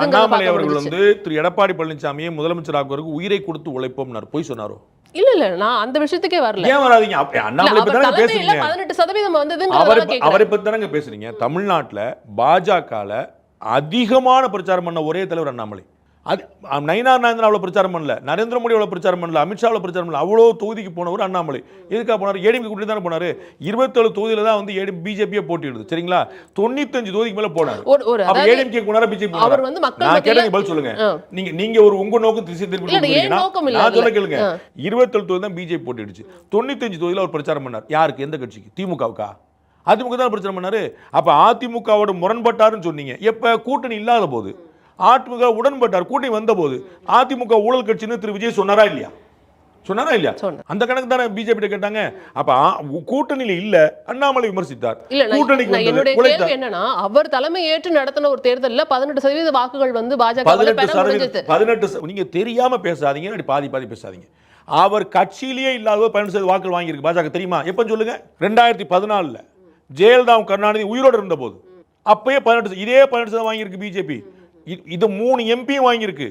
அண்ணாமலை அவர்கள் திரு எடப்பாடி பழனிசாமியை முதலமைச்சராக்குவதற்கு உயிரை கொடுத்து உழைப்போம்னார். போய் சொன்னாரோ? இல்ல நான் அந்த விஷயத்துக்கே வரல. ஏன் வராதீங்க? அண்ணாமலை பத்தி தானே பேசுறீங்க. 18% வந்ததுங்கறத அவரை பத்தி தானே பேசுறீங்க. தமிழ்நாட்டுல பாஜகல அதிகமான பிரச்சாரம் பண்ண ஒரே தலைவர் அண்ணாமலை. அது நயினார் நாகேந்திரன் அவ்வளவு பிரச்சாரம் பண்ணல, நரேந்திர மோடி அவ்வளவு பிரச்சாரம் பண்ணல, அமித்ஷா அவ்வளவு பிரச்சாரம் பண்ணல. அவ்வளோ தொகுதிக்கு போனவர் அண்ணாமலை. எதுக்காக போனார்? ஏடிஎம்கே கூட்டி தானே போனாரு. 27 தொகுதியில தான் வந்து பிஜேபியே போட்டியிடுது. சரிங்களா? 95 தொகுதிக்கு மேல போனாரு. அப்ப ஏடிஎம்கே போனாரா பிஜேபி போனாரா? அவர் வந்து மக்கள் நான் கேட்டேன், பதில் சொல்லுங்க. நீங்க ஒரு உங்க நோக்கம் திசை திருப்பி நான் சொல்ல கேளுங்க. 27 தொகுதி தான் பிஜேபி போட்டிடுச்சு. 95 தொகுதியில அவர் பிரச்சாரம் பண்ணார். யாருக்கு? எந்த கட்சிக்கு? திமுகவுக்கா? அதிமுக தான் பிரச்சாரம் பண்ணாரு. அப்ப அதிமுகவோட முரண்பட்டாருன்னு சொன்னீங்க. எப்ப? கூட்டணி இல்லாத போது. அதிமுக உடன்பட்டார். கூட்டணி வந்த போது அதிமுக ஊழல் கட்சின்னு திரு விஜய் சொன்னாரா இல்லையா? சொன்னாரா இல்லையா? அந்த கணக்கு தானே பிஜேபி கேட்டாங்க. அப்ப கூட்டணியில இல்ல, அண்ணாமலை விமர்சித்தார். கூட்டணிக்கு என்னன்னா, அவர் தலைமை ஏற்று நடத்தின ஒரு தேர்தல்ல 18% வாக்குகள் வந்து பாஜக 18. நீங்க தெரியாம பேசாதீங்க, பாதி பேசாதீங்க. அவர் கட்சியிலேயே இல்லாத 18% வாக்குகள் வாங்கியிருக்கு பாஜக. தெரியுமா? எப்ப சொல்லுங்க? 2014 ஜெயலலிதா கருணாநிதி உயிரோடு இருந்த போது அப்பயே 18, இதே 18% வாங்கியிருக்கு பிஜேபி. இது 3 எம்பி வாங்கியிருக்கு.